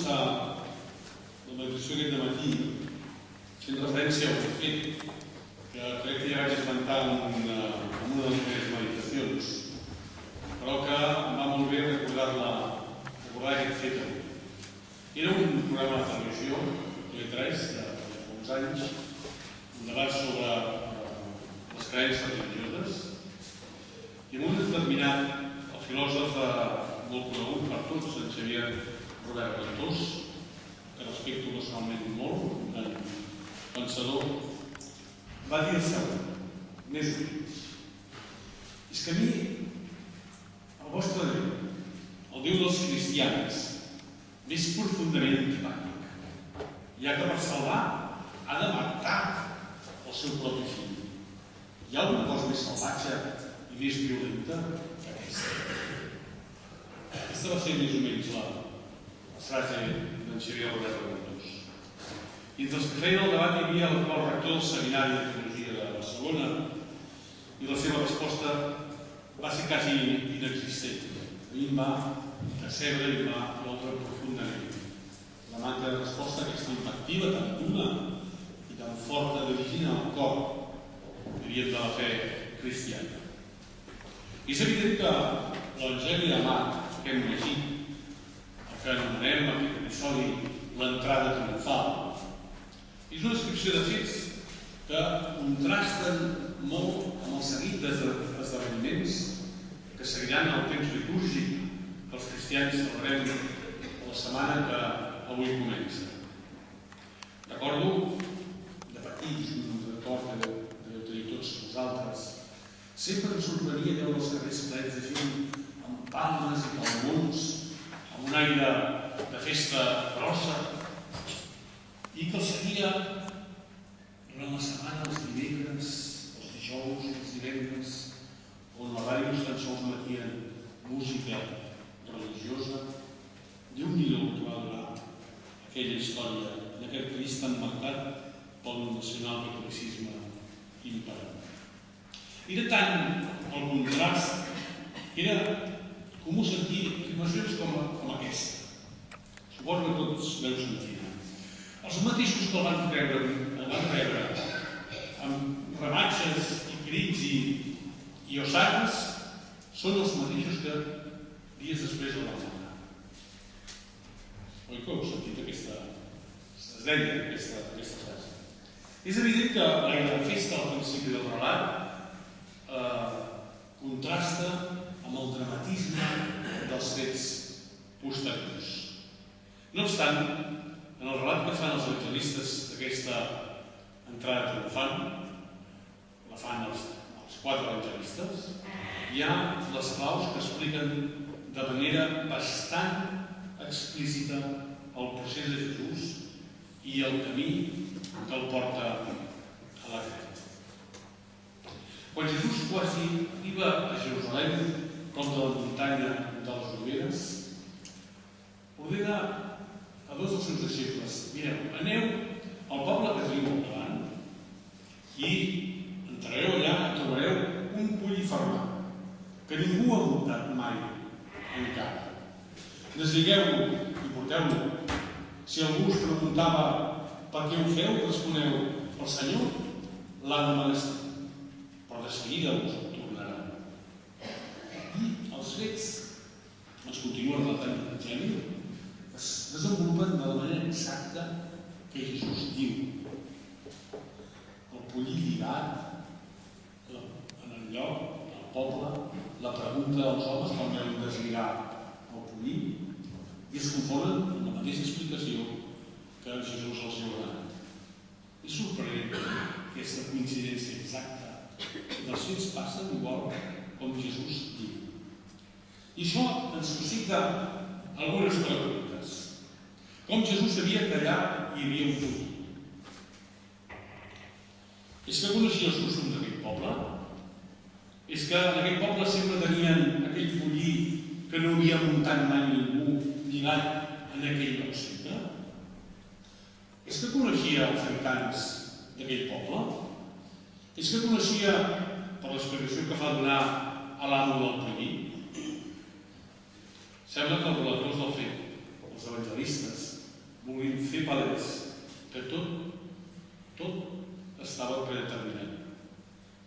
començar la meditació aquest dematí fent referència al fet que crec que ja vaig esmentar en una de les meves meditacions, però que em va molt bé recordar aquest fet avui. Era un programa de televisió, TV3, de fa uns anys, un debat sobre les creences religioses, i en un determinat el filòsof molt conegut per tots, en Xavier Robert Ventós, que respecto personalment molt, un gran pensador, va dir el següent, més o menys. És que a mi, el vostre Déu, el Déu dels cristians, m'és profundament antipàtic, ja que per salvar ha de matar el seu propi fill. Hi ha alguna cosa més salvatge i més violenta que aquesta? Aquesta va ser més o menys la frase d'en Xavier Robert Ventós. I entre els que feien el debat hi havia l'actual rector del Seminari de Teologia de Barcelona i la seva resposta va ser quasi inexistent. A mi em va decebre i em va doldre profundament. La manca de resposta a aquesta impactiva tan dura i tan forta dirigida al cor de la fe cristiana. I és evident que l'Evangeli de Marc que hem llegit, el que anomenem aquest episodi l'entrada triomfal, és una descripció de fets que contrasten molt amb el seguit d'esdeveniments que seguiran el temps litúrgic que els cristians celebrem la setmana que avui comença. Recordo, de petit, un record que deveu tenir tots vosaltres, sempre em sorprenia veure els carrers plens de gent amb palmes i palmons, amb un aire de festa grossa, i que el seguia durant la setmana, els dimecres, els dijous, els divendres, on la ràdio tan sols emetien música religiosa. Déu-n'hi-do que va durar aquella història d'aquest país tan marcat pel nacional-catolicisme imperant. Era tant el contrast que era comú sentir afirmacions com aquesta. Suposo que tots veu sentir. Els mateixos que el van rebre amb rematxes i crits i ossanes són els mateixos que dies després el van matar. Oi que heu sentit aquesta frase? És evident que la festa al principi del relat contrasta amb el dramatisme dels fets posteriors. No obstant, en el relat que fan els evangelistes d'aquesta entrada triomfant, la fan els 4 evangelistes, hi ha les claus que expliquen de manera bastant explícita el procés de Jesús i el camí que el porta a la creu. Quan Jesús quasi arriba a Jerusalem, prop de la muntanya de les Oliveres, ordena a 2 dels seus deixebles: mireu, aneu al poble que teniu al davant i entrareu allà i trobareu un poll fermat que ningú ha muntat mai encara. Desligueu-lo i porteu-lo. Si algú us preguntava per què ho feu, responeu: el Senyor l'ha demanat, però de seguida us ho tornarà. I els fets, ens continua relatant l'Evangeli, es desenvolupen de la manera exacta que Jesús diu. El pollí lligat en el lloc, al poble, la pregunta dels homes com deuen deslligar el pollí, i es confonen amb la mateixa explicació que Jesús els ha donat. És sorprenent aquesta coincidència exacta. Els fets passen igual com Jesús diu. I això ens suscita algunes preguntes. Com Jesús sabia que allà hi havia un pollí? És que coneixia els costums d'aquell poble? És que en aquell poble sempre tenien aquell pollí que no havia muntat mai ningú lligat en aquell lloc sempre? És que coneixia els habitants d'aquell poble? És que coneixia, per l'explicació que fa donar a l'amo del pollí? Sembla que els relators del fet, els evangelistes, volien fer palès que tot estava predeterminat,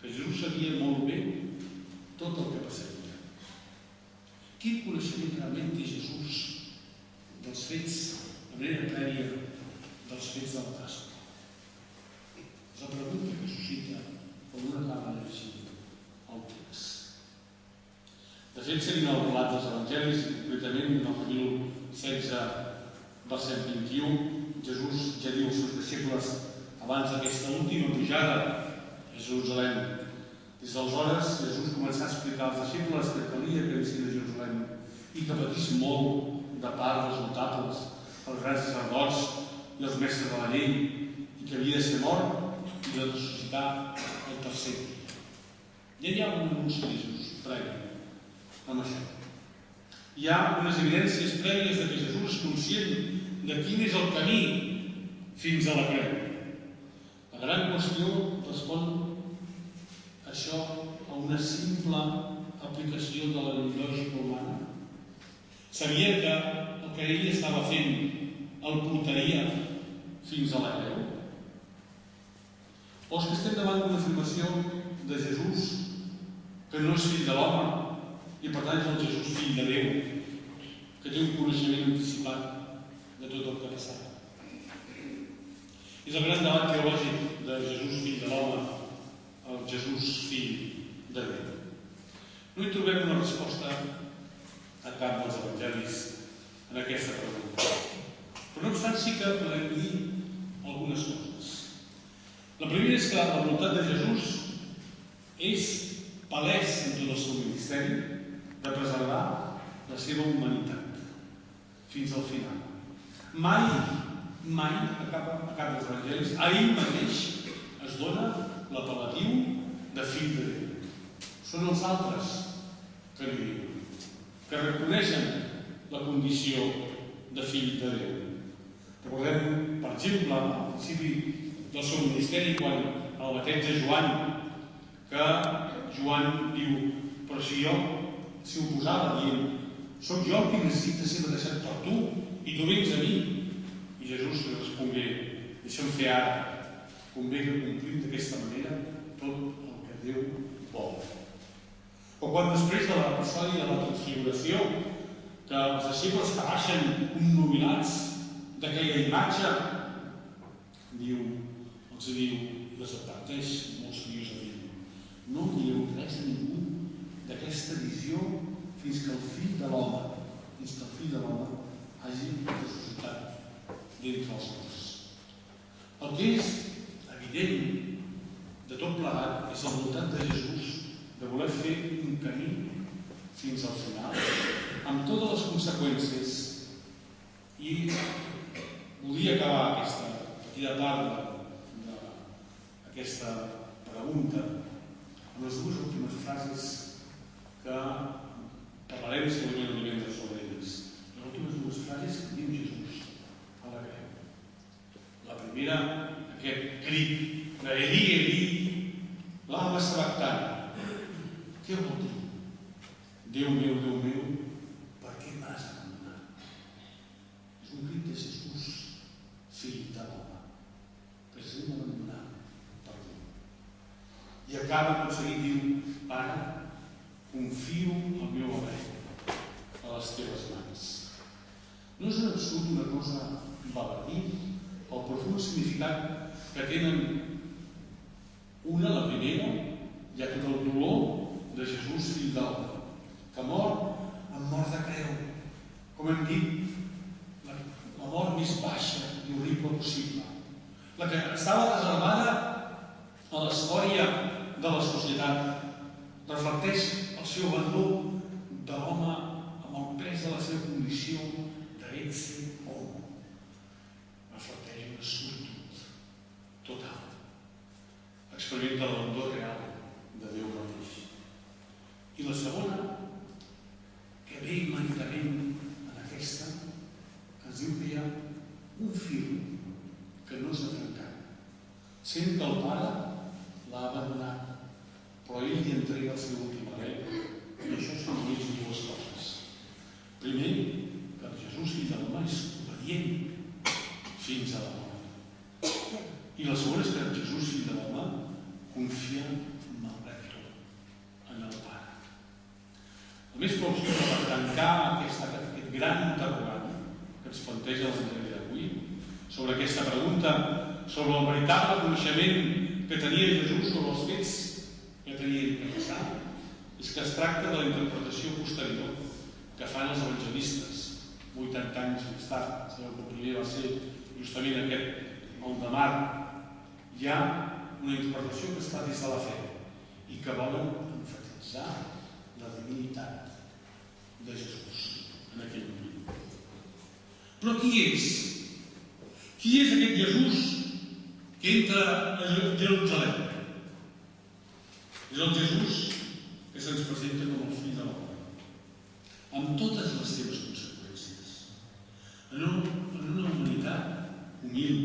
que Jesús sabia molt bé tot el que passaria. Quin coneixement realment té Jesús dels fets, de manera prèvia, dels fets del Pasqua? És la pregunta que suscita quan un acaba de llegir el text. De fet, seguint el relat dels evangelis, concretament en el capítol 16, verset 21, Jesús ja diu als seus disciples abans d'aquesta última pujada a Jerusalem. Des d'aleshores, Jesús començà a explicar als disciples que calia que visqués a Jerusalem i que patís molt de part dels notables, els grans sacerdots i els mestres de la llei, i que havia de ser mort i de ressuscitar el tercer dia. Ja hi ha un anunci de Jesús previ amb això. Hi ha unes evidències prèvies de que Jesús és conscient de quin és el camí fins a la creu. La gran qüestió respon això a una simple aplicació de la lògica humana. Sabia que el que ell estava fent el portaria fins a la creu? O és que estem davant d'una afirmació de Jesús que no és fill de l'home i per tant és el Jesús fill de Déu, que té un coneixement anticipat de tot el que passava? És el gran debat teològic de Jesús fill de l'home al Jesús fill de Déu. No hi trobem una resposta a cap dels evangelis en aquesta pregunta. Però no obstant sí que podem dir algunes coses. La primera és que la voluntat de Jesús és palès en tot el seu ministeri de preservar la seva humanitat fins al final. Mai a cap dels evangelis, a ell mateix es dona l'apel·latiu de fill de Déu. Són els altres que li diuen, que reconeixen la condició de fill de Déu. Recordem, per exemple, al principi del seu ministeri, quan el bateig de Joan, que Joan diu, però si jo s'hi oposava dient, soc jo el que necessita ser batejat per tu i tu vens a mi. I Jesús li respongué, deixa'm fer ara, convé que complim d'aquesta manera tot el que Déu vol. O quan després de la episodi de la transfiguració, que els deixebles que baixen connobilats d'aquella imatge, els diu, les adverteix molt seriosament, no dieu res a ningú d'aquesta visió fins que el fill de l'home hagi ressuscitat d'entre els morts. El que és evident de tot plegat és la voluntat de Jesús de voler fer un camí fins al final, amb totes les conseqüències. I volia acabar aquesta petita part d'aquesta pregunta amb les dues últimes frases que parlarem segurament el divendres sobre elles. Les últimes dues frases que diu Jesús a la creu. La primera, aquest crit de Elí, Elí, lama sabactani. Què vol dir? Déu meu, per què m'has abandonat? És un crit de Jesús, fill de l'home, que es hem abandonat per tu. I acaba aconseguint, diu, Pare, confio el meu abrec a les teves mans. No és en absolut una cosa baladí o profund significat que tenen una, la primera, ja tot el dolor de Jesús, fill d'home, que mor amb mort de creu, com hem dit, la mort més baixa i horrible possible, la que estava reservada a l'escòria de la societat, reflecteix el seu abandó de l'home amb el pes de la seva condició d'être home. Reflecteix una solitud total. Experimenta l'abandó real de Déu mateix. I la segona, que ve immediatament en aquesta, ens diu que hi ha un fil que no s'ha trencat. Sent que el Pare l'ha abandonat, però ell li entrega el seu últim alè, i això són només dues coses. Primer, que Jesús, fill de l'home, és obedient confia, malgrat tot, en el Pare. El més plausible per tancar aquest gran interrogant que ens planteja l'Evangeli d'avui sobre aquesta pregunta, sobre el veritable coneixement que tenia Jesús sobre els fets que tenien que passar, és que es tracta de la interpretació posterior que fan els evangelistes 80 anys més tard. Sabeu que el primer va ser justament aquest el de Marc. Hi ha una interpretació que es fa des de la fe i que volen emfatitzar la divinitat de Jesús en aquell moment. Però qui és? Qui és aquest Jesús que entra a Jerusalem? És el Jesús que se'ns presenta com el fill de l'home, amb totes les seves conseqüències, en una humanitat humil,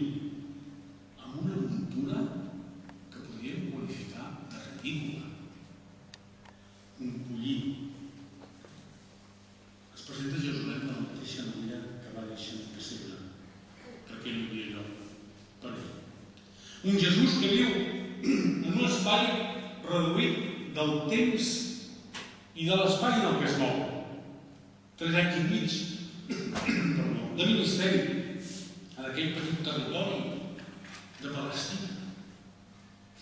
amb una muntura que podríem qualificar de ridícula, un pollí. Es presenta a Jerusalem de la mateixa manera que va néixer en el pessebre, perquè no hi havia lloc per ell. Un Jesús que viu en un espai reduït del temps i de l'espai en el que es mou. 3 anys i mig de ministeri en aquell petit territori de Palestina.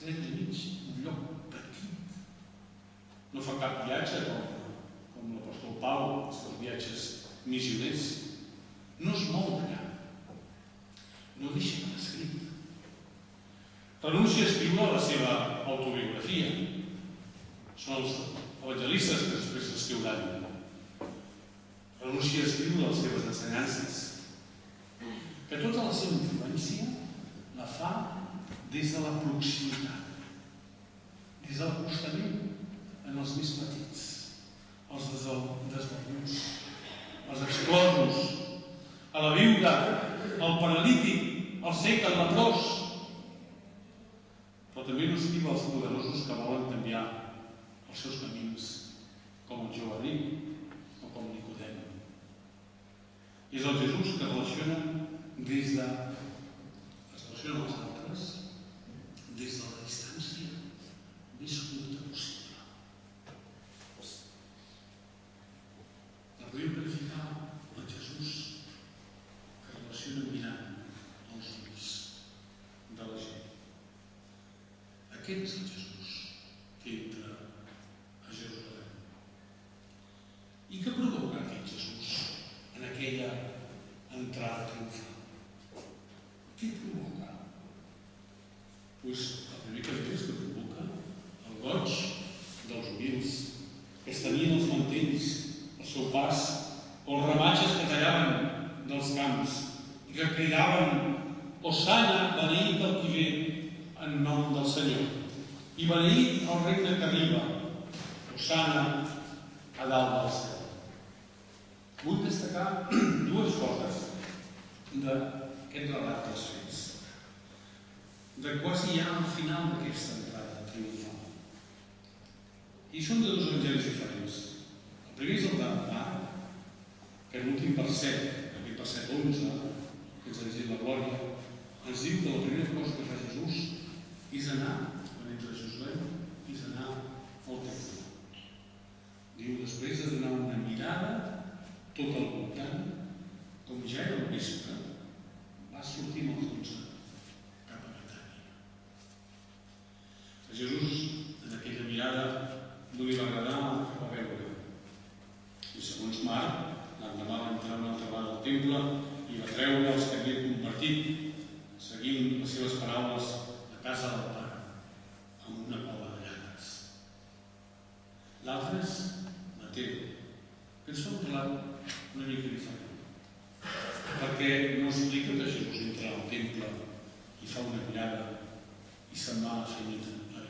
3 anys i mig, un lloc petit. No fa cap viatge com l'apòstol Pau, els seus viatges missioners. No es mou d'allà. No deixa per escrit. Renuncia a escriure la seva autobiografia. Són els evangelistes que després escriuran. Renuncia a escriure les seves ensenyances. Que tota la seva influència la fa des de la proximitat, des de l'acostament en els més petits, els desvalguts, els exclosos, a la viuda, al paralític, al cec, al leprós. Però també no escriu als poderosos que volen canviar els seus camins, com el jove ric o com Nicodem. És el Jesús que relaciona amb els altres des de la distància més curta possible. La podem qualificar el Jesús que relaciona mirant els ulls de la gent. Aquest és el Jesús que entra a Jerusalem. I què provoca aquest Jesús en aquella entrada triomfal? Què provoca? Doncs el primer que és que provoca el goig dels humils, que estenien els mantells al seu pas, o els ramatges que tallaven dels camps i que cridaven «Hosana, beneït el qui ve en nom del Senyor, i beneït el regne que arriba, Hosana a dalt del cel». Vull destacar 2 coses d'aquest relat dels fets, de quasi ja al final d'aquesta entrada triomfal. I són de 2 evangelis diferents. El primer és el de Marc, que en l'últim verset, aquest verset 11, que ens ha llegit la Glòria, ens diu que la primera cosa que fa Jesús és anar, quan entra a Jerusalem, és anar al temple. Diu, després de donar una mirada tot al voltant, com ja era el vespre, va sortir amb els 12 cap a Betània. A Jesús, en aquella mirada, no li va agradar el que va veure. I segons Marc, l'endemà va entrar una altra vegada al temple i va treure els que havien compartit, seguint les seves paraules, a casa del Pare, amb una cola de llanes. L'altre és Mateu, que ens fa un relat una mica diferent, perquè no explica que Jesús entra al temple i fa una mirada i se'n va a la feina a